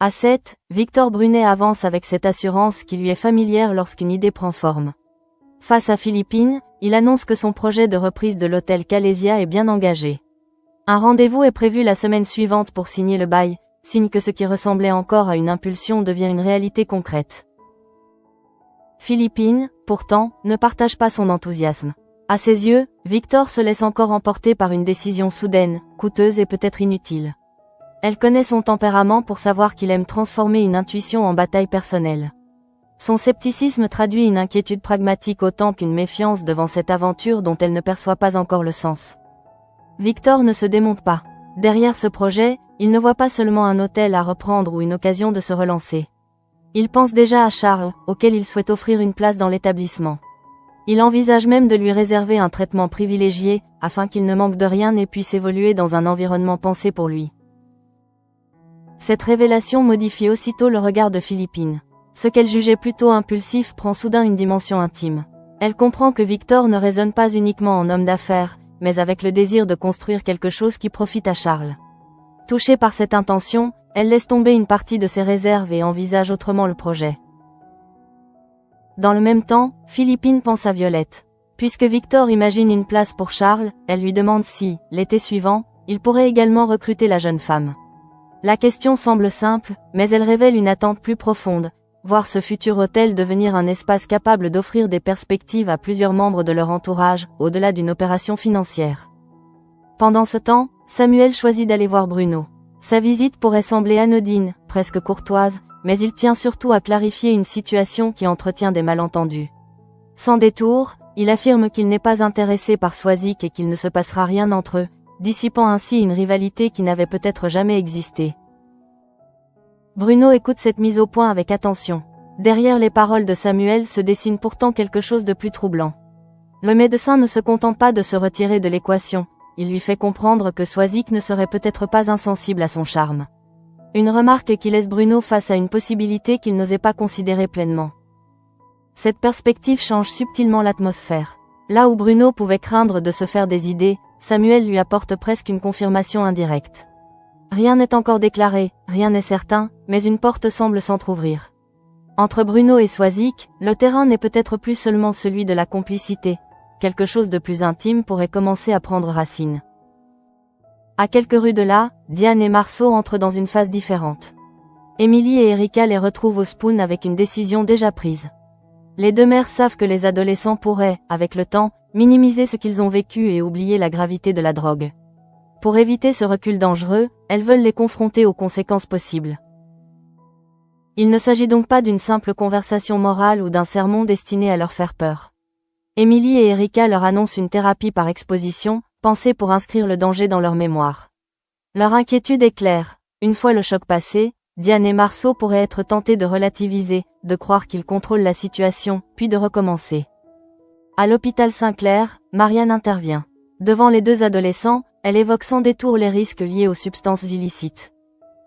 À 7, Victor Brunet avance avec cette assurance qui lui est familière lorsqu'une idée prend forme. Face à Philippine, il annonce que son projet de reprise de l'hôtel Calesia est bien engagé. Un rendez-vous est prévu la semaine suivante pour signer le bail, signe que ce qui ressemblait encore à une impulsion devient une réalité concrète. Philippine, pourtant, ne partage pas son enthousiasme. À ses yeux, Victor se laisse encore emporter par une décision soudaine, coûteuse et peut-être inutile. Elle connaît son tempérament pour savoir qu'il aime transformer une intuition en bataille personnelle. Son scepticisme traduit une inquiétude pragmatique autant qu'une méfiance devant cette aventure dont elle ne perçoit pas encore le sens. Victor ne se démonte pas. Derrière ce projet, il ne voit pas seulement un hôtel à reprendre ou une occasion de se relancer. Il pense déjà à Charles, auquel il souhaite offrir une place dans l'établissement. Il envisage même de lui réserver un traitement privilégié, afin qu'il ne manque de rien et puisse évoluer dans un environnement pensé pour lui. Cette révélation modifie aussitôt le regard de Philippine. Ce qu'elle jugeait plutôt impulsif prend soudain une dimension intime. Elle comprend que Victor ne raisonne pas uniquement en homme d'affaires, mais avec le désir de construire quelque chose qui profite à Charles. Touchée par cette intention, elle laisse tomber une partie de ses réserves et envisage autrement le projet. Dans le même temps, Philippine pense à Violette. Puisque Victor imagine une place pour Charles, elle lui demande si, l'été suivant, il pourrait également recruter la jeune femme. La question semble simple, mais elle révèle une attente plus profonde, voir ce futur hôtel devenir un espace capable d'offrir des perspectives à plusieurs membres de leur entourage, au-delà d'une opération financière. Pendant ce temps, Samuel choisit d'aller voir Bruno. Sa visite pourrait sembler anodine, presque courtoise, mais il tient surtout à clarifier une situation qui entretient des malentendus. Sans détour, il affirme qu'il n'est pas intéressé par Soisic et qu'il ne se passera rien entre eux, dissipant ainsi une rivalité qui n'avait peut-être jamais existé. Bruno écoute cette mise au point avec attention. Derrière les paroles de Samuel se dessine pourtant quelque chose de plus troublant. Le médecin ne se contente pas de se retirer de l'équation, il lui fait comprendre que Soisic ne serait peut-être pas insensible à son charme. Une remarque qui laisse Bruno face à une possibilité qu'il n'osait pas considérer pleinement. Cette perspective change subtilement l'atmosphère. Là où Bruno pouvait craindre de se faire des idées, Samuel lui apporte presque une confirmation indirecte. Rien n'est encore déclaré, rien n'est certain, mais une porte semble s'entrouvrir. Entre Bruno et Soisic, le terrain n'est peut-être plus seulement celui de la complicité. Quelque chose de plus intime pourrait commencer à prendre racine. À quelques rues de là, Diane et Marceau entrent dans une phase différente. Émilie et Erika les retrouvent au Spoon avec une décision déjà prise. Les deux mères savent que les adolescents pourraient, avec le temps, minimiser ce qu'ils ont vécu et oublier la gravité de la drogue. Pour éviter ce recul dangereux, elles veulent les confronter aux conséquences possibles. Il ne s'agit donc pas d'une simple conversation morale ou d'un sermon destiné à leur faire peur. Émilie et Erika leur annoncent une thérapie par exposition, pensée pour inscrire le danger dans leur mémoire. Leur inquiétude est claire. Une fois le choc passé, Diane et Marceau pourraient être tentés de relativiser, de croire qu'ils contrôlent la situation, puis de recommencer. À l'hôpital Saint-Clair, Marianne intervient. Devant les deux adolescents, elle évoque sans détour les risques liés aux substances illicites.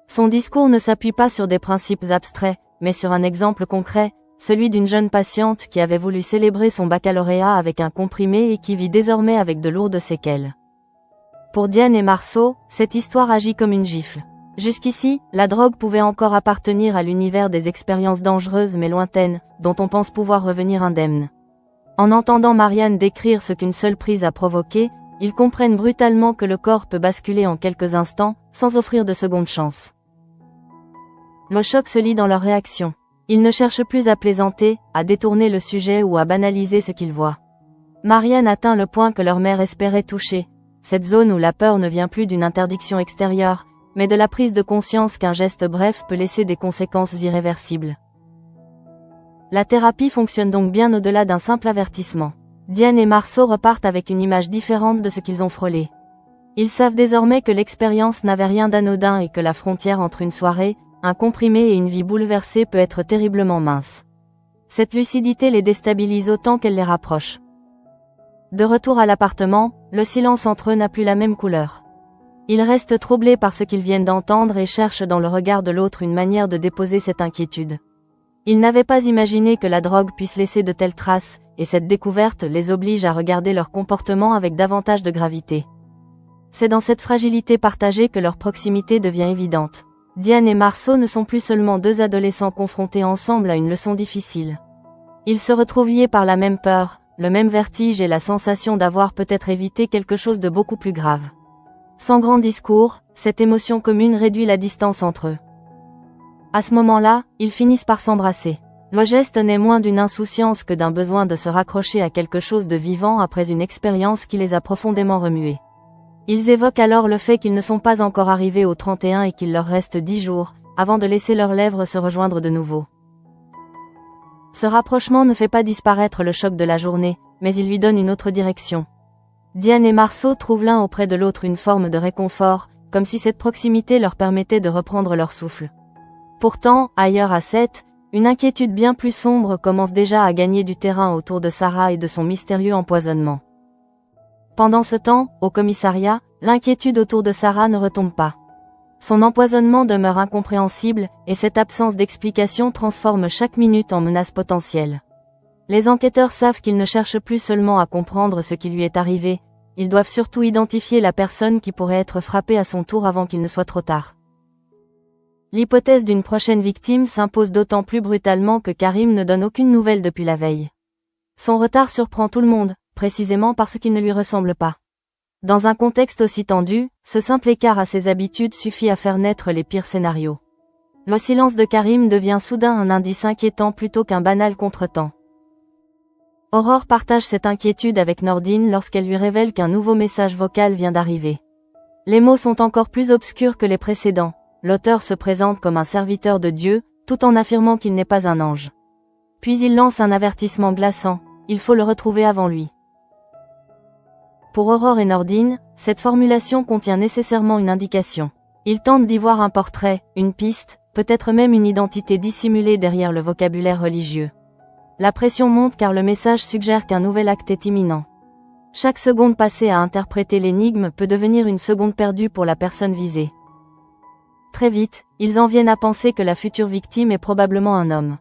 Son discours ne s'appuie pas sur des principes abstraits, mais sur un exemple concret, celui d'une jeune patiente qui avait voulu célébrer son baccalauréat avec un comprimé et qui vit désormais avec de lourdes séquelles. Pour Diane et Marceau, cette histoire agit comme une gifle. Jusqu'ici, la drogue pouvait encore appartenir à l'univers des expériences dangereuses mais lointaines, dont on pense pouvoir revenir indemne. En entendant Marianne décrire ce qu'une seule prise a provoqué, ils comprennent brutalement que le corps peut basculer en quelques instants, sans offrir de seconde chance. Le choc se lit dans leur réaction. Ils ne cherchent plus à plaisanter, à détourner le sujet ou à banaliser ce qu'ils voient. Marianne atteint le point que leur mère espérait toucher, cette zone où la peur ne vient plus d'une interdiction extérieure, mais de la prise de conscience qu'un geste bref peut laisser des conséquences irréversibles. La thérapie fonctionne donc bien au-delà d'un simple avertissement. Diane et Marceau repartent avec une image différente de ce qu'ils ont frôlé. Ils savent désormais que l'expérience n'avait rien d'anodin et que la frontière entre une soirée, un comprimé et une vie bouleversée peut être terriblement mince. Cette lucidité les déstabilise autant qu'elle les rapproche. De retour à l'appartement, le silence entre eux n'a plus la même couleur. Ils restent troublés par ce qu'ils viennent d'entendre et cherchent dans le regard de l'autre une manière de déposer cette inquiétude. Ils n'avaient pas imaginé que la drogue puisse laisser de telles traces, et cette découverte les oblige à regarder leur comportement avec davantage de gravité. C'est dans cette fragilité partagée que leur proximité devient évidente. Diane et Marceau ne sont plus seulement deux adolescents confrontés ensemble à une leçon difficile. Ils se retrouvent liés par la même peur, le même vertige et la sensation d'avoir peut-être évité quelque chose de beaucoup plus grave. Sans grand discours, cette émotion commune réduit la distance entre eux. À ce moment-là, ils finissent par s'embrasser. Le geste n'est moins d'une insouciance que d'un besoin de se raccrocher à quelque chose de vivant après une expérience qui les a profondément remués. Ils évoquent alors le fait qu'ils ne sont pas encore arrivés au 31 et qu'il leur reste 10 jours, avant de laisser leurs lèvres se rejoindre de nouveau. Ce rapprochement ne fait pas disparaître le choc de la journée, mais il lui donne une autre direction. Diane et Marceau trouvent l'un auprès de l'autre une forme de réconfort, comme si cette proximité leur permettait de reprendre leur souffle. Pourtant, ailleurs à Sète, une inquiétude bien plus sombre commence déjà à gagner du terrain autour de Sarah et de son mystérieux empoisonnement. Pendant ce temps, au commissariat, l'inquiétude autour de Sarah ne retombe pas. Son empoisonnement demeure incompréhensible, et cette absence d'explication transforme chaque minute en menace potentielle. Les enquêteurs savent qu'ils ne cherchent plus seulement à comprendre ce qui lui est arrivé, ils doivent surtout identifier la personne qui pourrait être frappée à son tour avant qu'il ne soit trop tard. L'hypothèse d'une prochaine victime s'impose d'autant plus brutalement que Karim ne donne aucune nouvelle depuis la veille. Son retard surprend tout le monde, précisément parce qu'il ne lui ressemble pas. Dans un contexte aussi tendu, ce simple écart à ses habitudes suffit à faire naître les pires scénarios. Le silence de Karim devient soudain un indice inquiétant plutôt qu'un banal contretemps. Aurore partage cette inquiétude avec Nordine lorsqu'elle lui révèle qu'un nouveau message vocal vient d'arriver. Les mots sont encore plus obscurs que les précédents. L'auteur se présente comme un serviteur de Dieu, tout en affirmant qu'il n'est pas un ange. Puis il lance un avertissement glaçant, il faut le retrouver avant lui. Pour Aurore et Nordine, cette formulation contient nécessairement une indication. Ils tentent d'y voir un portrait, une piste, peut-être même une identité dissimulée derrière le vocabulaire religieux. La pression monte car le message suggère qu'un nouvel acte est imminent. Chaque seconde passée à interpréter l'énigme peut devenir une seconde perdue pour la personne visée. Très vite, ils en viennent à penser que la future victime est probablement un homme.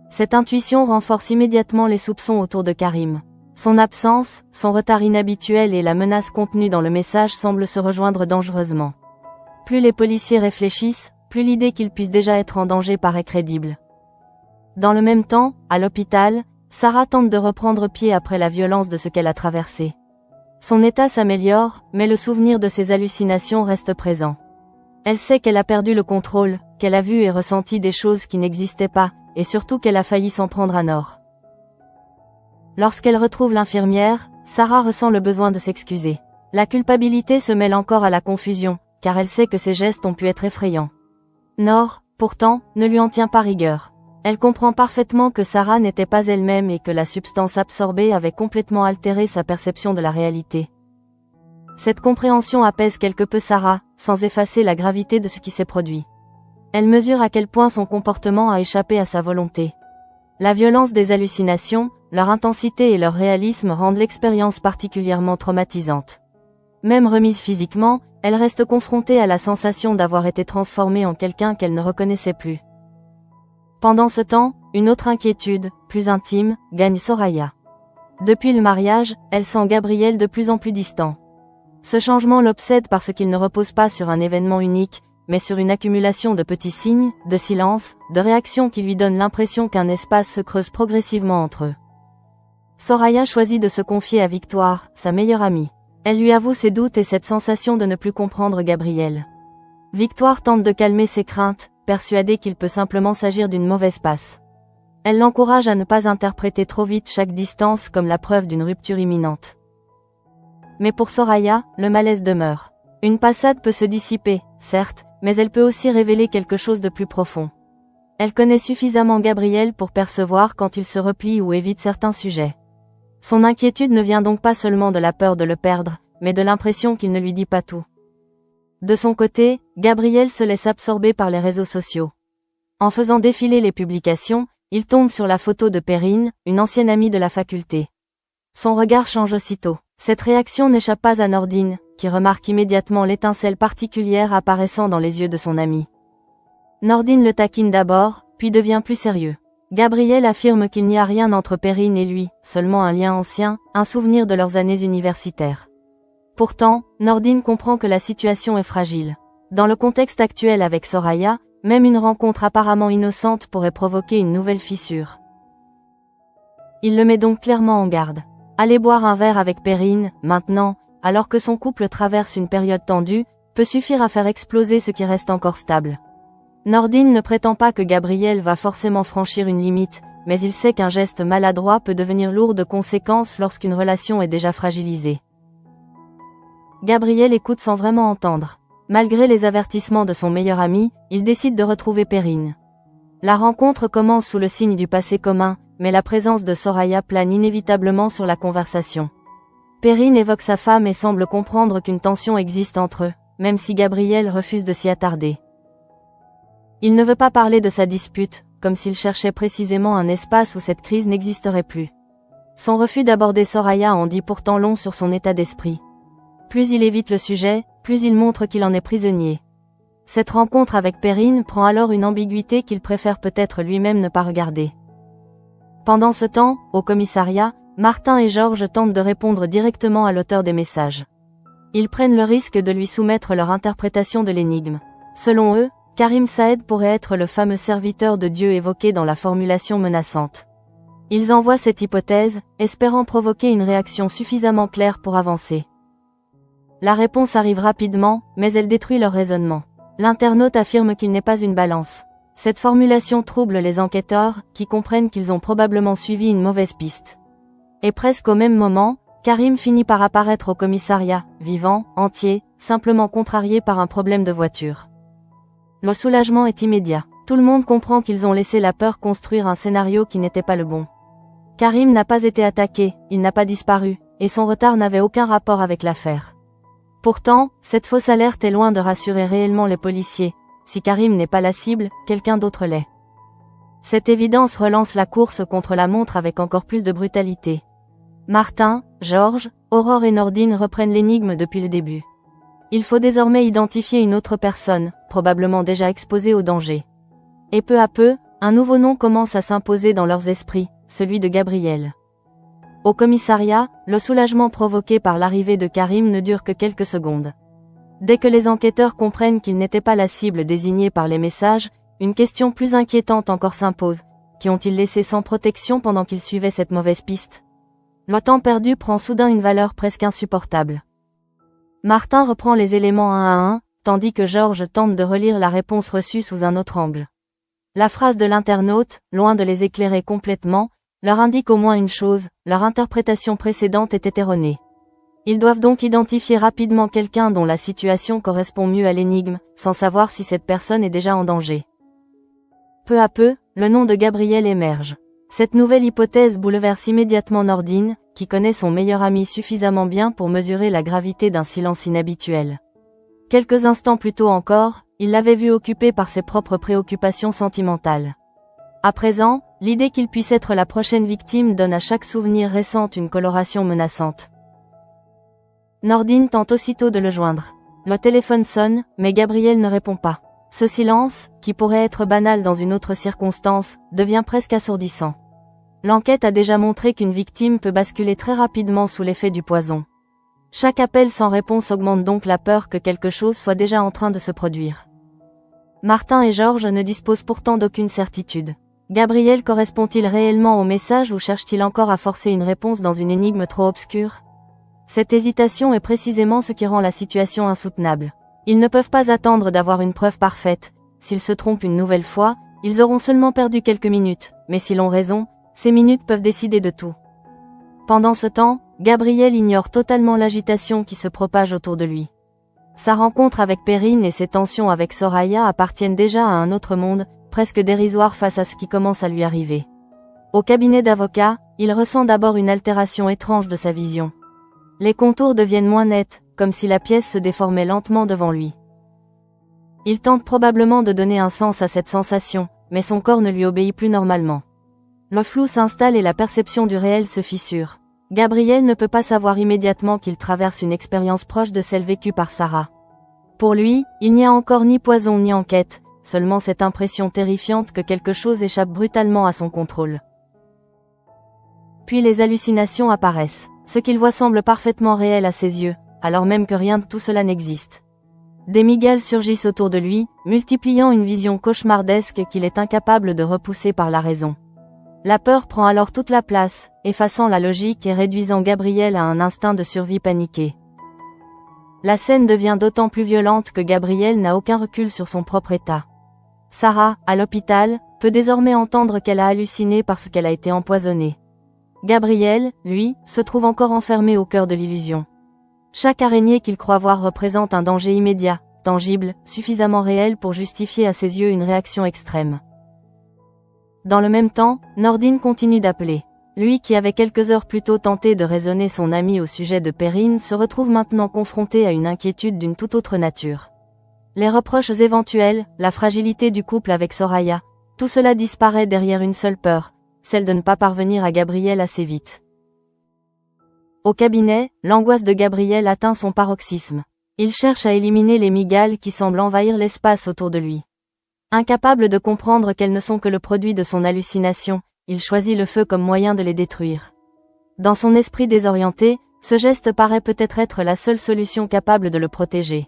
Cette intuition renforce immédiatement les soupçons autour de Karim. Son absence, son retard inhabituel et la menace contenue dans le message semblent se rejoindre dangereusement. Plus les policiers réfléchissent, plus l'idée qu'il puisse déjà être en danger paraît crédible. Dans le même temps, à l'hôpital, Sarah tente de reprendre pied après la violence de ce qu'elle a traversé. Son état s'améliore, mais le souvenir de ses hallucinations reste présent. Elle sait qu'elle a perdu le contrôle, qu'elle a vu et ressenti des choses qui n'existaient pas, et surtout qu'elle a failli s'en prendre à Nord. Lorsqu'elle retrouve l'infirmière, Sarah ressent le besoin de s'excuser. La culpabilité se mêle encore à la confusion, car elle sait que ses gestes ont pu être effrayants. Nord, pourtant, ne lui en tient pas rigueur. Elle comprend parfaitement que Sarah n'était pas elle-même et que la substance absorbée avait complètement altéré sa perception de la réalité. Cette compréhension apaise quelque peu Sarah, sans effacer la gravité de ce qui s'est produit. Elle mesure à quel point son comportement a échappé à sa volonté. La violence des hallucinations, leur intensité et leur réalisme rendent l'expérience particulièrement traumatisante. Même remise physiquement, elle reste confrontée à la sensation d'avoir été transformée en quelqu'un qu'elle ne reconnaissait plus. Pendant ce temps, une autre inquiétude, plus intime, gagne Soraya. Depuis le mariage, elle sent Gabriel de plus en plus distant. Ce changement l'obsède parce qu'il ne repose pas sur un événement unique, mais sur une accumulation de petits signes, de silences, de réactions qui lui donnent l'impression qu'un espace se creuse progressivement entre eux. Soraya choisit de se confier à Victoire, sa meilleure amie. Elle lui avoue ses doutes et cette sensation de ne plus comprendre Gabriel. Victoire tente de calmer ses craintes, persuadée qu'il peut simplement s'agir d'une mauvaise passe. Elle l'encourage à ne pas interpréter trop vite chaque distance comme la preuve d'une rupture imminente. Mais pour Soraya, le malaise demeure. Une passade peut se dissiper, certes, mais elle peut aussi révéler quelque chose de plus profond. Elle connaît suffisamment Gabriel pour percevoir quand il se replie ou évite certains sujets. Son inquiétude ne vient donc pas seulement de la peur de le perdre, mais de l'impression qu'il ne lui dit pas tout. De son côté, Gabriel se laisse absorber par les réseaux sociaux. En faisant défiler les publications, il tombe sur la photo de Perrine, une ancienne amie de la faculté. Son regard change aussitôt. Cette réaction n'échappe pas à Nordine, qui remarque immédiatement l'étincelle particulière apparaissant dans les yeux de son ami. Nordine le taquine d'abord, puis devient plus sérieux. Gabriel affirme qu'il n'y a rien entre Perrine et lui, seulement un lien ancien, un souvenir de leurs années universitaires. Pourtant, Nordine comprend que la situation est fragile. Dans le contexte actuel avec Soraya, même une rencontre apparemment innocente pourrait provoquer une nouvelle fissure. Il le met donc clairement en garde. Aller boire un verre avec Perrine, maintenant, alors que son couple traverse une période tendue, peut suffire à faire exploser ce qui reste encore stable. Nordine ne prétend pas que Gabriel va forcément franchir une limite, mais il sait qu'un geste maladroit peut devenir lourd de conséquences lorsqu'une relation est déjà fragilisée. Gabriel écoute sans vraiment entendre. Malgré les avertissements de son meilleur ami, il décide de retrouver Perrine. La rencontre commence sous le signe du passé commun, mais la présence de Soraya plane inévitablement sur la conversation. Perrine évoque sa femme et semble comprendre qu'une tension existe entre eux, même si Gabriel refuse de s'y attarder. Il ne veut pas parler de sa dispute, comme s'il cherchait précisément un espace où cette crise n'existerait plus. Son refus d'aborder Soraya en dit pourtant long sur son état d'esprit. Plus il évite le sujet, plus il montre qu'il en est prisonnier. Cette rencontre avec Perrine prend alors une ambiguïté qu'il préfère peut-être lui-même ne pas regarder. Pendant ce temps, au commissariat, Martin et Georges tentent de répondre directement à l'auteur des messages. Ils prennent le risque de lui soumettre leur interprétation de l'énigme. Selon eux, Karim Saed pourrait être le fameux serviteur de Dieu évoqué dans la formulation menaçante. Ils envoient cette hypothèse, espérant provoquer une réaction suffisamment claire pour avancer. La réponse arrive rapidement, mais elle détruit leur raisonnement. L'internaute affirme qu'il n'est pas une balance. Cette formulation trouble les enquêteurs, qui comprennent qu'ils ont probablement suivi une mauvaise piste. Et presque au même moment, Karim finit par apparaître au commissariat, vivant, entier, simplement contrarié par un problème de voiture. Le soulagement est immédiat. Tout le monde comprend qu'ils ont laissé la peur construire un scénario qui n'était pas le bon. Karim n'a pas été attaqué, il n'a pas disparu, et son retard n'avait aucun rapport avec l'affaire. Pourtant, cette fausse alerte est loin de rassurer réellement les policiers. Si Karim n'est pas la cible, quelqu'un d'autre l'est. Cette évidence relance la course contre la montre avec encore plus de brutalité. Martin, Georges, Aurore et Nordine reprennent l'énigme depuis le début. Il faut désormais identifier une autre personne, probablement déjà exposée au danger. Et peu à peu, un nouveau nom commence à s'imposer dans leurs esprits, celui de Gabriel. Au commissariat, le soulagement provoqué par l'arrivée de Karim ne dure que quelques secondes. Dès que les enquêteurs comprennent qu'il n'était pas la cible désignée par les messages, une question plus inquiétante encore s'impose. Qui ont-ils laissé sans protection pendant qu'ils suivaient cette mauvaise piste? Le temps perdu prend soudain une valeur presque insupportable. Martin reprend les éléments un à un, tandis que Georges tente de relire la réponse reçue sous un autre angle. La phrase de l'internaute, loin de les éclairer complètement, leur indique au moins une chose, leur interprétation précédente était erronée. Ils doivent donc identifier rapidement quelqu'un dont la situation correspond mieux à l'énigme, sans savoir si cette personne est déjà en danger. Peu à peu, le nom de Gabriel émerge. Cette nouvelle hypothèse bouleverse immédiatement Nordine, qui connaît son meilleur ami suffisamment bien pour mesurer la gravité d'un silence inhabituel. Quelques instants plus tôt encore, il l'avait vu occupé par ses propres préoccupations sentimentales. À présent, l'idée qu'il puisse être la prochaine victime donne à chaque souvenir récent une coloration menaçante. Nordine tente aussitôt de le joindre. Le téléphone sonne, mais Gabriel ne répond pas. Ce silence, qui pourrait être banal dans une autre circonstance, devient presque assourdissant. L'enquête a déjà montré qu'une victime peut basculer très rapidement sous l'effet du poison. Chaque appel sans réponse augmente donc la peur que quelque chose soit déjà en train de se produire. Martin et Georges ne disposent pourtant d'aucune certitude. Gabriel correspond-il réellement au message ou cherche-t-il encore à forcer une réponse dans une énigme trop obscure? Cette hésitation est précisément ce qui rend la situation insoutenable. Ils ne peuvent pas attendre d'avoir une preuve parfaite. S'ils se trompent une nouvelle fois, ils auront seulement perdu quelques minutes, mais s'ils ont raison, ces minutes peuvent décider de tout. Pendant ce temps, Gabriel ignore totalement l'agitation qui se propage autour de lui. Sa rencontre avec Perrine et ses tensions avec Soraya appartiennent déjà à un autre monde, presque dérisoire face à ce qui commence à lui arriver. Au cabinet d'avocat, il ressent d'abord une altération étrange de sa vision. Les contours deviennent moins nets, comme si la pièce se déformait lentement devant lui. Il tente probablement de donner un sens à cette sensation, mais son corps ne lui obéit plus normalement. Le flou s'installe et la perception du réel se fissure. Gabriel ne peut pas savoir immédiatement qu'il traverse une expérience proche de celle vécue par Sarah. Pour lui, il n'y a encore ni poison ni enquête, seulement cette impression terrifiante que quelque chose échappe brutalement à son contrôle. Puis les hallucinations apparaissent. Ce qu'il voit semble parfaitement réel à ses yeux, alors même que rien de tout cela n'existe. Des migales surgissent autour de lui, multipliant une vision cauchemardesque qu'il est incapable de repousser par la raison. La peur prend alors toute la place, effaçant la logique et réduisant Gabriel à un instinct de survie paniqué. La scène devient d'autant plus violente que Gabriel n'a aucun recul sur son propre état. Sarah, à l'hôpital, peut désormais entendre qu'elle a halluciné parce qu'elle a été empoisonnée. Gabriel, lui, se trouve encore enfermé au cœur de l'illusion. Chaque araignée qu'il croit voir représente un danger immédiat, tangible, suffisamment réel pour justifier à ses yeux une réaction extrême. Dans le même temps, Nordine continue d'appeler. Lui qui avait quelques heures plus tôt tenté de raisonner son ami au sujet de Perrine se retrouve maintenant confronté à une inquiétude d'une toute autre nature. Les reproches éventuels, la fragilité du couple avec Soraya, tout cela disparaît derrière une seule peur, celle de ne pas parvenir à Gabriel assez vite. Au cabinet, l'angoisse de Gabriel atteint son paroxysme. Il cherche à éliminer les migales qui semblent envahir l'espace autour de lui. Incapable de comprendre qu'elles ne sont que le produit de son hallucination, il choisit le feu comme moyen de les détruire. Dans son esprit désorienté, ce geste paraît peut-être être la seule solution capable de le protéger.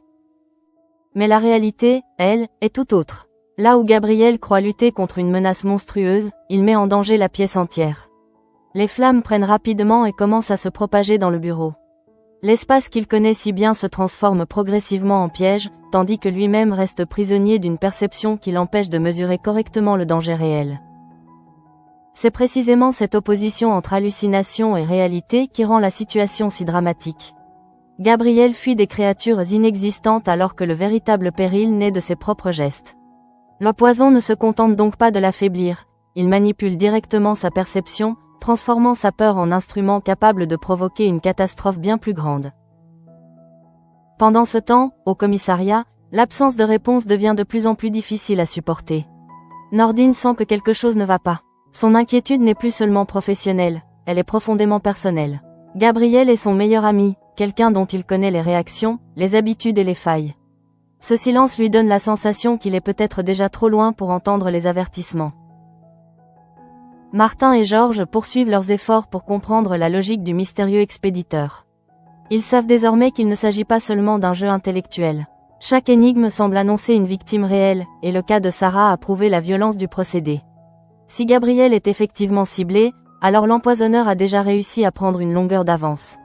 Mais la réalité, elle, est tout autre. Là où Gabriel croit lutter contre une menace monstrueuse, il met en danger la pièce entière. Les flammes prennent rapidement et commencent à se propager dans le bureau. L'espace qu'il connaît si bien se transforme progressivement en piège, tandis que lui-même reste prisonnier d'une perception qui l'empêche de mesurer correctement le danger réel. C'est précisément cette opposition entre hallucination et réalité qui rend la situation si dramatique. Gabriel fuit des créatures inexistantes alors que le véritable péril naît de ses propres gestes. Le poison ne se contente donc pas de l'affaiblir, il manipule directement sa perception, transformant sa peur en instrument capable de provoquer une catastrophe bien plus grande. Pendant ce temps, au commissariat, l'absence de réponse devient de plus en plus difficile à supporter. Nordine sent que quelque chose ne va pas. Son inquiétude n'est plus seulement professionnelle, elle est profondément personnelle. Gabriel est son meilleur ami, quelqu'un dont il connaît les réactions, les habitudes et les failles. Ce silence lui donne la sensation qu'il est peut-être déjà trop loin pour entendre les avertissements. Martin et Georges poursuivent leurs efforts pour comprendre la logique du mystérieux expéditeur. Ils savent désormais qu'il ne s'agit pas seulement d'un jeu intellectuel. Chaque énigme semble annoncer une victime réelle, et le cas de Sarah a prouvé la violence du procédé. Si Gabriel est effectivement ciblé, alors l'empoisonneur a déjà réussi à prendre une longueur d'avance.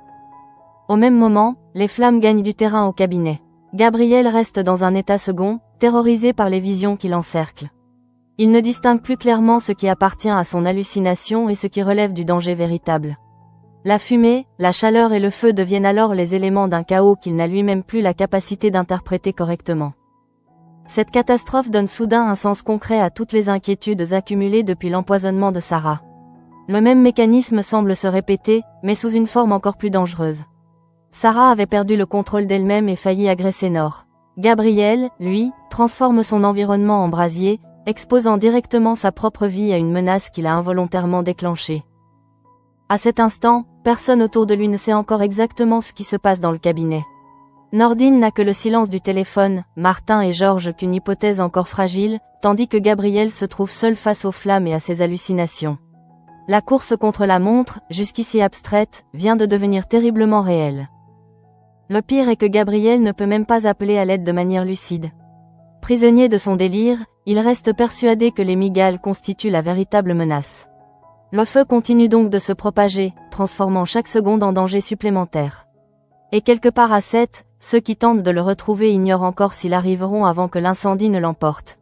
Au même moment, les flammes gagnent du terrain au cabinet. Gabriel reste dans un état second, terrorisé par les visions qui l'encerclent. Il ne distingue plus clairement ce qui appartient à son hallucination et ce qui relève du danger véritable. La fumée, la chaleur et le feu deviennent alors les éléments d'un chaos qu'il n'a lui-même plus la capacité d'interpréter correctement. Cette catastrophe donne soudain un sens concret à toutes les inquiétudes accumulées depuis l'empoisonnement de Sarah. Le même mécanisme semble se répéter, mais sous une forme encore plus dangereuse. Sarah avait perdu le contrôle d'elle-même et failli agresser Nord. Gabriel, lui, transforme son environnement en brasier, exposant directement sa propre vie à une menace qu'il a involontairement déclenchée. À cet instant, personne autour de lui ne sait encore exactement ce qui se passe dans le cabinet. Nordine n'a que le silence du téléphone, Martin et Georges qu'une hypothèse encore fragile, tandis que Gabriel se trouve seul face aux flammes et à ses hallucinations. La course contre la montre, jusqu'ici abstraite, vient de devenir terriblement réelle. Le pire est que Gabriel ne peut même pas appeler à l'aide de manière lucide. Prisonnier de son délire, il reste persuadé que les migales constituent la véritable menace. Le feu continue donc de se propager, transformant chaque seconde en danger supplémentaire. Et quelque part à 7, ceux qui tentent de le retrouver ignorent encore s'ils arriveront avant que l'incendie ne l'emporte.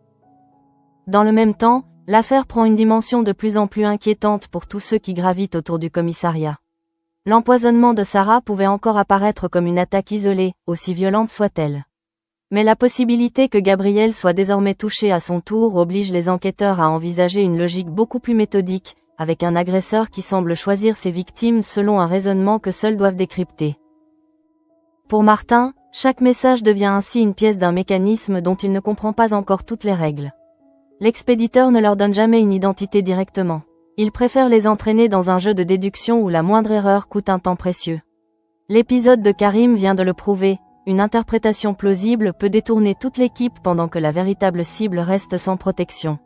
Dans le même temps, l'affaire prend une dimension de plus en plus inquiétante pour tous ceux qui gravitent autour du commissariat. L'empoisonnement de Sarah pouvait encore apparaître comme une attaque isolée, aussi violente soit-elle. Mais la possibilité que Gabriel soit désormais touché à son tour oblige les enquêteurs à envisager une logique beaucoup plus méthodique, avec un agresseur qui semble choisir ses victimes selon un raisonnement que seuls doivent décrypter. Pour Martin, chaque message devient ainsi une pièce d'un mécanisme dont il ne comprend pas encore toutes les règles. L'expéditeur ne leur donne jamais une identité directement. Il préfère les entraîner dans un jeu de déduction où la moindre erreur coûte un temps précieux. L'épisode de Karim vient de le prouver, une interprétation plausible peut détourner toute l'équipe pendant que la véritable cible reste sans protection.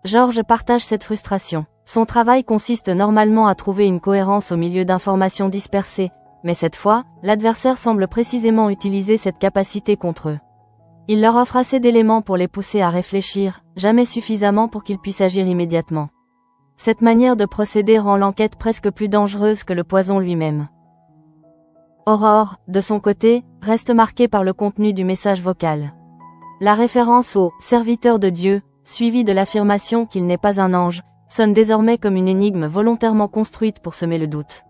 Georges partage cette frustration. Son travail consiste normalement à trouver une cohérence au milieu d'informations dispersées, mais cette fois, l'adversaire semble précisément utiliser cette capacité contre eux. Il leur offre assez d'éléments pour les pousser à réfléchir, jamais suffisamment pour qu'ils puissent agir immédiatement. Cette manière de procéder rend l'enquête presque plus dangereuse que le poison lui-même. Aurore, de son côté, reste marquée par le contenu du message vocal. La référence au « serviteur de Dieu », suivie de l'affirmation qu'il n'est pas un ange, sonne désormais comme une énigme volontairement construite pour semer le doute.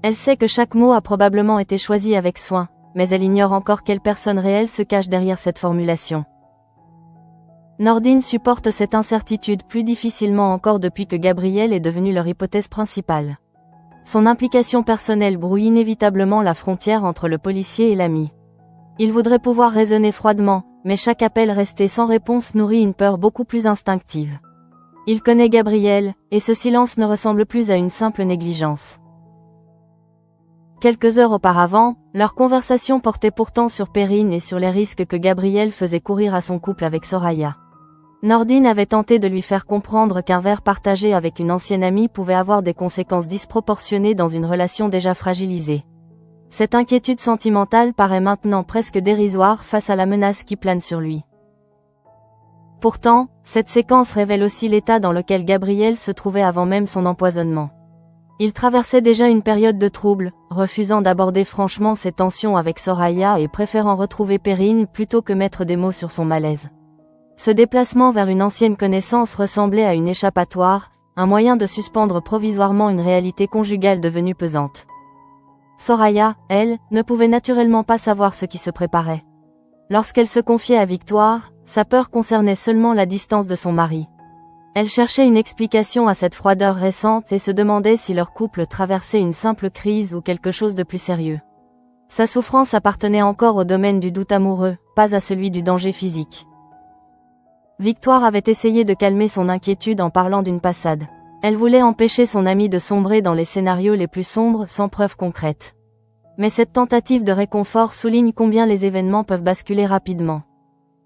Elle sait que chaque mot a probablement été choisi avec soin, mais elle ignore encore quelle personne réelle se cache derrière cette formulation. Nordine supporte cette incertitude plus difficilement encore depuis que Gabriel est devenu leur hypothèse principale. Son implication personnelle brouille inévitablement la frontière entre le policier et l'ami. Il voudrait pouvoir raisonner froidement, mais chaque appel resté sans réponse nourrit une peur beaucoup plus instinctive. Il connaît Gabriel, et ce silence ne ressemble plus à une simple négligence. Quelques heures auparavant, leur conversation portait pourtant sur Perrine et sur les risques que Gabriel faisait courir à son couple avec Soraya. Nordine avait tenté de lui faire comprendre qu'un verre partagé avec une ancienne amie pouvait avoir des conséquences disproportionnées dans une relation déjà fragilisée. Cette inquiétude sentimentale paraît maintenant presque dérisoire face à la menace qui plane sur lui. Pourtant, cette séquence révèle aussi l'état dans lequel Gabriel se trouvait avant même son empoisonnement. Il traversait déjà une période de trouble, refusant d'aborder franchement ses tensions avec Soraya et préférant retrouver Perrine plutôt que mettre des mots sur son malaise. Ce déplacement vers une ancienne connaissance ressemblait à une échappatoire, un moyen de suspendre provisoirement une réalité conjugale devenue pesante. Soraya, elle, ne pouvait naturellement pas savoir ce qui se préparait. Lorsqu'elle se confiait à Victoire, sa peur concernait seulement la distance de son mari. Elle cherchait une explication à cette froideur récente et se demandait si leur couple traversait une simple crise ou quelque chose de plus sérieux. Sa souffrance appartenait encore au domaine du doute amoureux, pas à celui du danger physique. Victoire avait essayé de calmer son inquiétude en parlant d'une passade. Elle voulait empêcher son ami de sombrer dans les scénarios les plus sombres sans preuve concrète. Mais cette tentative de réconfort souligne combien les événements peuvent basculer rapidement.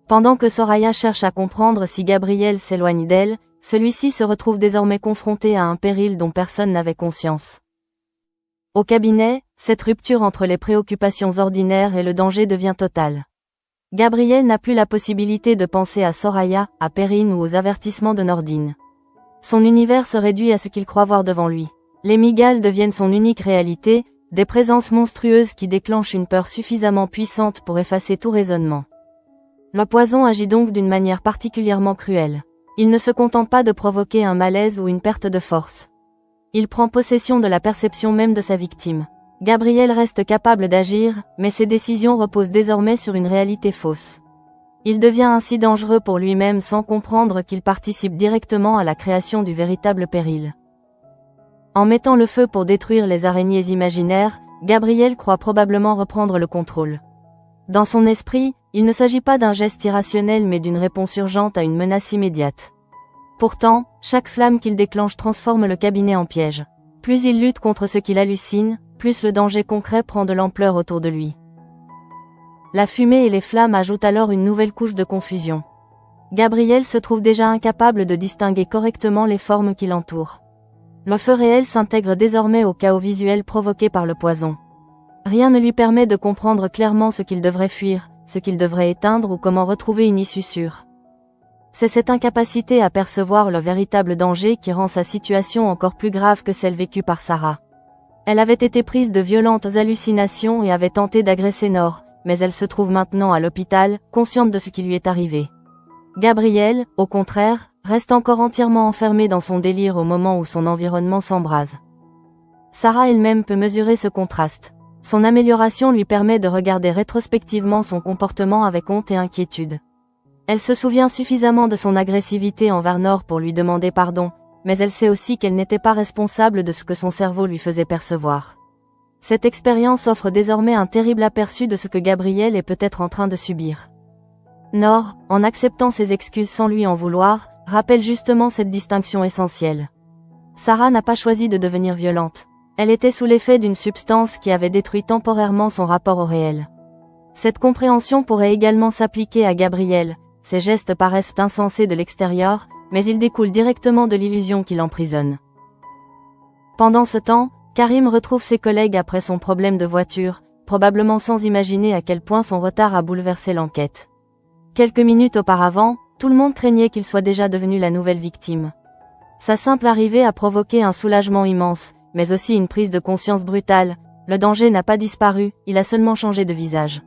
Pendant que Soraya cherche à comprendre si Gabriel s'éloigne d'elle, celui-ci se retrouve désormais confronté à un péril dont personne n'avait conscience. Au cabinet, cette rupture entre les préoccupations ordinaires et le danger devient totale. Gabriel n'a plus la possibilité de penser à Soraya, à Perrine ou aux avertissements de Nordine. Son univers se réduit à ce qu'il croit voir devant lui. Les migales deviennent son unique réalité, des présences monstrueuses qui déclenchent une peur suffisamment puissante pour effacer tout raisonnement. Le poison agit donc d'une manière particulièrement cruelle. Il ne se contente pas de provoquer un malaise ou une perte de force. Il prend possession de la perception même de sa victime. Gabriel reste capable d'agir, mais ses décisions reposent désormais sur une réalité fausse. Il devient ainsi dangereux pour lui-même sans comprendre qu'il participe directement à la création du véritable péril. En mettant le feu pour détruire les araignées imaginaires, Gabriel croit probablement reprendre le contrôle. Dans son esprit, il ne s'agit pas d'un geste irrationnel mais d'une réponse urgente à une menace immédiate. Pourtant, chaque flamme qu'il déclenche transforme le cabinet en piège. Plus il lutte contre ce qu'il hallucine, plus le danger concret prend de l'ampleur autour de lui. La fumée et les flammes ajoutent alors une nouvelle couche de confusion. Gabriel se trouve déjà incapable de distinguer correctement les formes qui l'entourent. Le feu réel s'intègre désormais au chaos visuel provoqué par le poison. Rien ne lui permet de comprendre clairement ce qu'il devrait fuir, ce qu'il devrait éteindre ou comment retrouver une issue sûre. C'est cette incapacité à percevoir le véritable danger qui rend sa situation encore plus grave que celle vécue par Sarah. Elle avait été prise de violentes hallucinations et avait tenté d'agresser Nord, mais elle se trouve maintenant à l'hôpital, consciente de ce qui lui est arrivé. Gabriel, au contraire, reste encore entièrement enfermé dans son délire au moment où son environnement s'embrase. Sarah elle-même peut mesurer ce contraste. Son amélioration lui permet de regarder rétrospectivement son comportement avec honte et inquiétude. Elle se souvient suffisamment de son agressivité envers Nord pour lui demander pardon, mais elle sait aussi qu'elle n'était pas responsable de ce que son cerveau lui faisait percevoir. Cette expérience offre désormais un terrible aperçu de ce que Gabriel est peut-être en train de subir. Nord, en acceptant ses excuses sans lui en vouloir, rappelle justement cette distinction essentielle. Sarah n'a pas choisi de devenir violente. Elle était sous l'effet d'une substance qui avait détruit temporairement son rapport au réel. Cette compréhension pourrait également s'appliquer à Gabriel. Ses gestes paraissent insensés de l'extérieur, mais ils découlent directement de l'illusion qui l'emprisonne. Pendant ce temps, Karim retrouve ses collègues après son problème de voiture, probablement sans imaginer à quel point son retard a bouleversé l'enquête. Quelques minutes auparavant, tout le monde craignait qu'il soit déjà devenu la nouvelle victime. Sa simple arrivée a provoqué un soulagement immense, mais aussi une prise de conscience brutale. Le danger n'a pas disparu, il a seulement changé de visage.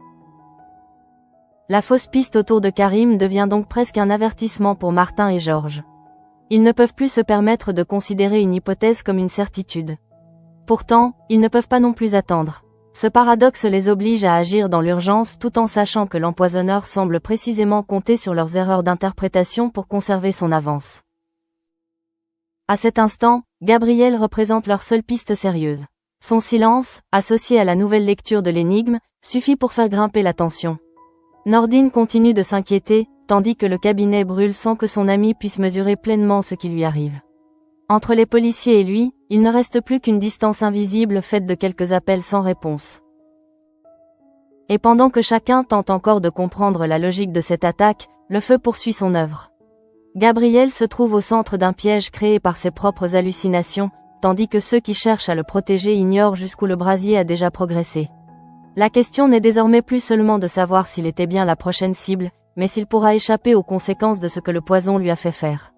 La fausse piste autour de Karim devient donc presque un avertissement pour Martin et Georges. Ils ne peuvent plus se permettre de considérer une hypothèse comme une certitude. Pourtant, ils ne peuvent pas non plus attendre. Ce paradoxe les oblige à agir dans l'urgence tout en sachant que l'empoisonneur semble précisément compter sur leurs erreurs d'interprétation pour conserver son avance. À cet instant, Gabriel représente leur seule piste sérieuse. Son silence, associé à la nouvelle lecture de l'énigme, suffit pour faire grimper la tension. Nordine continue de s'inquiéter, tandis que le cabinet brûle sans que son ami puisse mesurer pleinement ce qui lui arrive. Entre les policiers et lui, il ne reste plus qu'une distance invisible faite de quelques appels sans réponse. Et pendant que chacun tente encore de comprendre la logique de cette attaque, le feu poursuit son œuvre. Gabriel se trouve au centre d'un piège créé par ses propres hallucinations, tandis que ceux qui cherchent à le protéger ignorent jusqu'où le brasier a déjà progressé. La question n'est désormais plus seulement de savoir s'il était bien la prochaine cible, mais s'il pourra échapper aux conséquences de ce que le poison lui a fait faire.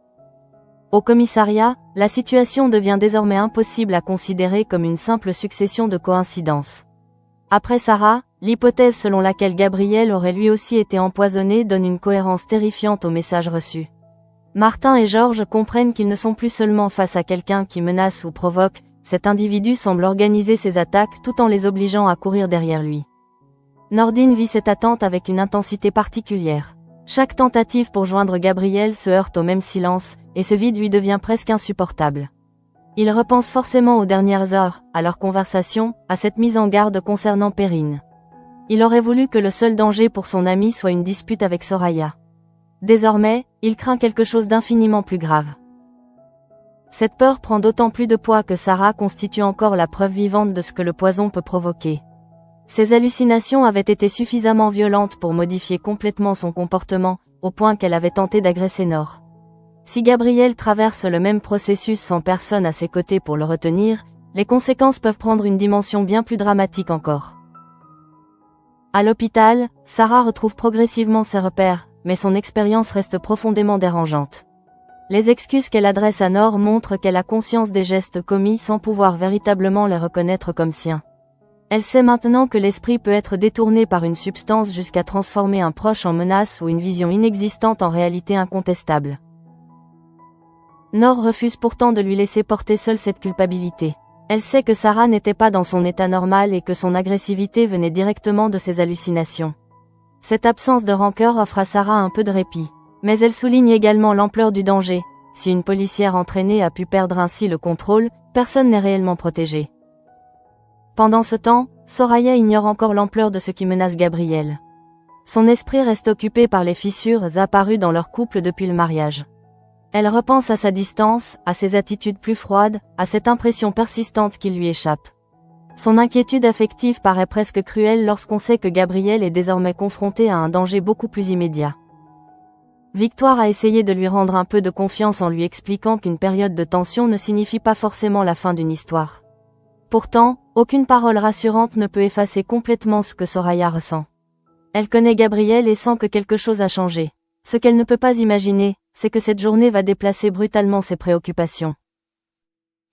Au commissariat, la situation devient désormais impossible à considérer comme une simple succession de coïncidences. Après Sarah, l'hypothèse selon laquelle Gabriel aurait lui aussi été empoisonné donne une cohérence terrifiante au message reçu. Martin et Georges comprennent qu'ils ne sont plus seulement face à quelqu'un qui menace ou provoque, cet individu semble organiser ses attaques tout en les obligeant à courir derrière lui. Nordine vit cette attente avec une intensité particulière. Chaque tentative pour joindre Gabriel se heurte au même silence, et ce vide lui devient presque insupportable. Il repense forcément aux dernières heures, à leur conversation, à cette mise en garde concernant Perrine. Il aurait voulu que le seul danger pour son ami soit une dispute avec Soraya. Désormais, il craint quelque chose d'infiniment plus grave. Cette peur prend d'autant plus de poids que Sarah constitue encore la preuve vivante de ce que le poison peut provoquer. Ses hallucinations avaient été suffisamment violentes pour modifier complètement son comportement, au point qu'elle avait tenté d'agresser Nord. Si Gabriel traverse le même processus sans personne à ses côtés pour le retenir, les conséquences peuvent prendre une dimension bien plus dramatique encore. À l'hôpital, Sarah retrouve progressivement ses repères, mais son expérience reste profondément dérangeante. Les excuses qu'elle adresse à Nord montrent qu'elle a conscience des gestes commis sans pouvoir véritablement les reconnaître comme siens. Elle sait maintenant que l'esprit peut être détourné par une substance jusqu'à transformer un proche en menace ou une vision inexistante en réalité incontestable. Nord refuse pourtant de lui laisser porter seule cette culpabilité. Elle sait que Sarah n'était pas dans son état normal et que son agressivité venait directement de ses hallucinations. Cette absence de rancœur offre à Sarah un peu de répit. Mais elle souligne également l'ampleur du danger. Si une policière entraînée a pu perdre ainsi le contrôle, personne n'est réellement protégé. Pendant ce temps, Soraya ignore encore l'ampleur de ce qui menace Gabriel. Son esprit reste occupé par les fissures apparues dans leur couple depuis le mariage. Elle repense à sa distance, à ses attitudes plus froides, à cette impression persistante qui lui échappe. Son inquiétude affective paraît presque cruelle lorsqu'on sait que Gabriel est désormais confronté à un danger beaucoup plus immédiat. Victoire a essayé de lui rendre un peu de confiance en lui expliquant qu'une période de tension ne signifie pas forcément la fin d'une histoire. Pourtant, aucune parole rassurante ne peut effacer complètement ce que Soraya ressent. Elle connaît Gabriel et sent que quelque chose a changé. Ce qu'elle ne peut pas imaginer, c'est que cette journée va déplacer brutalement ses préoccupations.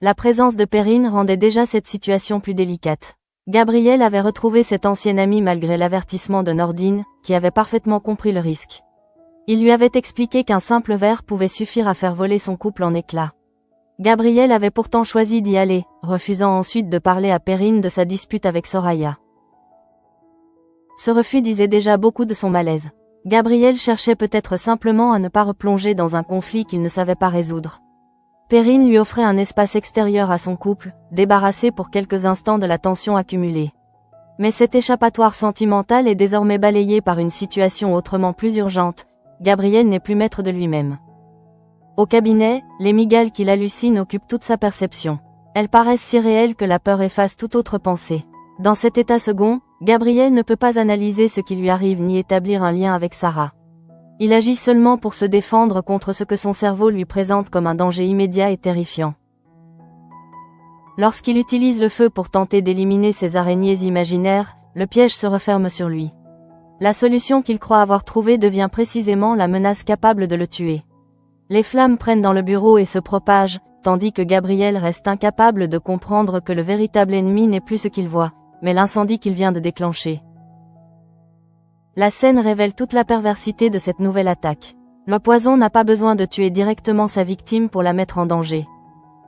La présence de Perrine rendait déjà cette situation plus délicate. Gabriel avait retrouvé cet ancien ami malgré l'avertissement de Nordine, qui avait parfaitement compris le risque. Il lui avait expliqué qu'un simple verre pouvait suffire à faire voler son couple en éclats. Gabriel avait pourtant choisi d'y aller, refusant ensuite de parler à Perrine de sa dispute avec Soraya. Ce refus disait déjà beaucoup de son malaise. Gabriel cherchait peut-être simplement à ne pas replonger dans un conflit qu'il ne savait pas résoudre. Perrine lui offrait un espace extérieur à son couple, débarrassé pour quelques instants de la tension accumulée. Mais cet échappatoire sentimental est désormais balayé par une situation autrement plus urgente. Gabriel n'est plus maître de lui-même. Au cabinet, les migales qui l'hallucinent occupent toute sa perception. Elles paraissent si réelles que la peur efface toute autre pensée. Dans cet état second, Gabriel ne peut pas analyser ce qui lui arrive ni établir un lien avec Sarah. Il agit seulement pour se défendre contre ce que son cerveau lui présente comme un danger immédiat et terrifiant. Lorsqu'il utilise le feu pour tenter d'éliminer ces araignées imaginaires, le piège se referme sur lui. La solution qu'il croit avoir trouvée devient précisément la menace capable de le tuer. Les flammes prennent dans le bureau et se propagent, tandis que Gabriel reste incapable de comprendre que le véritable ennemi n'est plus ce qu'il voit, mais l'incendie qu'il vient de déclencher. La scène révèle toute la perversité de cette nouvelle attaque. Le poison n'a pas besoin de tuer directement sa victime pour la mettre en danger.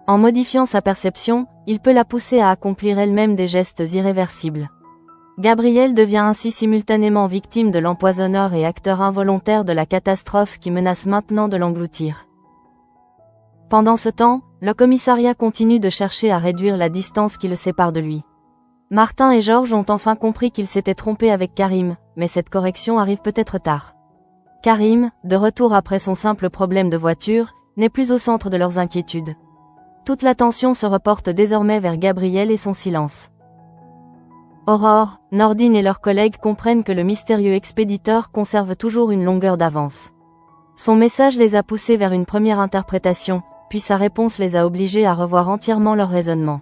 En modifiant sa perception, il peut la pousser à accomplir elle-même des gestes irréversibles. Gabriel devient ainsi simultanément victime de l'empoisonneur et acteur involontaire de la catastrophe qui menace maintenant de l'engloutir. Pendant ce temps, le commissariat continue de chercher à réduire la distance qui le sépare de lui. Martin et Georges ont enfin compris qu'ils s'étaient trompés avec Karim, mais cette correction arrive peut-être tard. Karim, de retour après son simple problème de voiture, n'est plus au centre de leurs inquiétudes. Toute l'attention se reporte désormais vers Gabriel et son silence. Aurore, Nordine et leurs collègues comprennent que le mystérieux expéditeur conserve toujours une longueur d'avance. Son message les a poussés vers une première interprétation, puis sa réponse les a obligés à revoir entièrement leur raisonnement.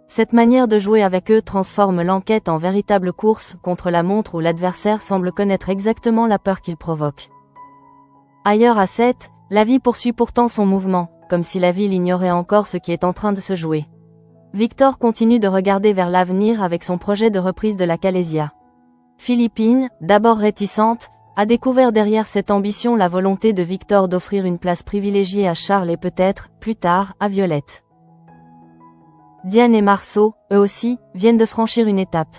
Cette manière de jouer avec eux transforme l'enquête en véritable course contre la montre où l'adversaire semble connaître exactement la peur qu'il provoque. Ailleurs à 7, la vie poursuit pourtant son mouvement, comme si la ville ignorait encore ce qui est en train de se jouer. Victor continue de regarder vers l'avenir avec son projet de reprise de la Calésia. Philippine, d'abord réticente, a découvert derrière cette ambition la volonté de Victor d'offrir une place privilégiée à Charles et peut-être, plus tard, à Violette. Diane et Marceau, eux aussi, viennent de franchir une étape.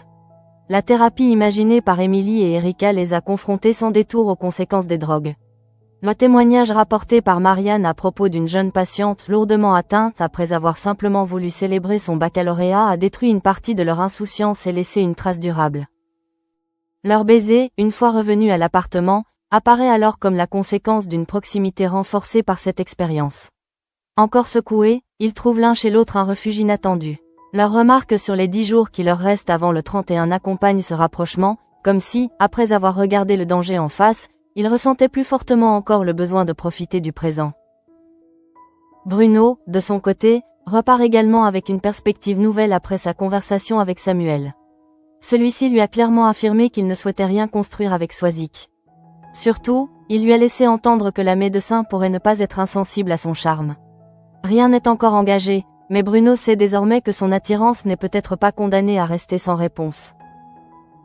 La thérapie imaginée par Émilie et Erika les a confrontés sans détour aux conséquences des drogues. Le témoignage rapporté par Marianne à propos d'une jeune patiente lourdement atteinte après avoir simplement voulu célébrer son baccalauréat a détruit une partie de leur insouciance et laissé une trace durable. Leur baiser, une fois revenu à l'appartement, apparaît alors comme la conséquence d'une proximité renforcée par cette expérience. Encore secoués, ils trouvent l'un chez l'autre un refuge inattendu. Leurs remarques sur les 10 jours qui leur restent avant le 31 accompagnent ce rapprochement, comme si, après avoir regardé le danger en face, ils ressentaient plus fortement encore le besoin de profiter du présent. Bruno, de son côté, repart également avec une perspective nouvelle après sa conversation avec Samuel. Celui-ci lui a clairement affirmé qu'il ne souhaitait rien construire avec Soisic. Surtout, il lui a laissé entendre que la médecin pourrait ne pas être insensible à son charme. Rien n'est encore engagé, mais Bruno sait désormais que son attirance n'est peut-être pas condamnée à rester sans réponse.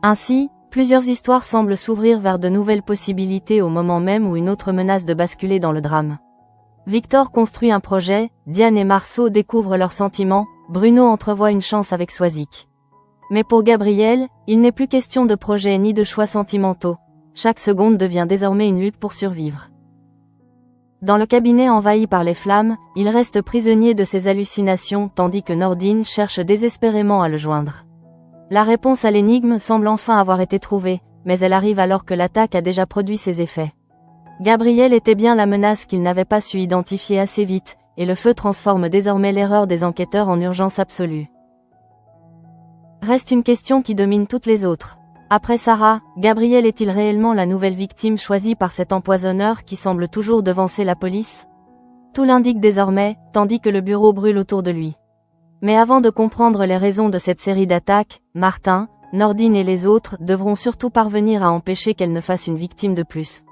Ainsi, plusieurs histoires semblent s'ouvrir vers de nouvelles possibilités au moment même où une autre menace de basculer dans le drame. Victor construit un projet, Diane et Marceau découvrent leurs sentiments, Bruno entrevoit une chance avec Soisic. Mais pour Gabriel, il n'est plus question de projet ni de choix sentimentaux. Chaque seconde devient désormais une lutte pour survivre. Dans le cabinet envahi par les flammes, il reste prisonnier de ses hallucinations tandis que Nordine cherche désespérément à le joindre. La réponse à l'énigme semble enfin avoir été trouvée, mais elle arrive alors que l'attaque a déjà produit ses effets. Gabriel était bien la menace qu'il n'avait pas su identifier assez vite, et le feu transforme désormais l'erreur des enquêteurs en urgence absolue. Reste une question qui domine toutes les autres. Après Sarah, Gabriel est-il réellement la nouvelle victime choisie par cet empoisonneur qui semble toujours devancer la police? Tout l'indique désormais, tandis que le bureau brûle autour de lui. Mais avant de comprendre les raisons de cette série d'attaques, Martin, Nordine et les autres devront surtout parvenir à empêcher qu'elle ne fasse une victime de plus.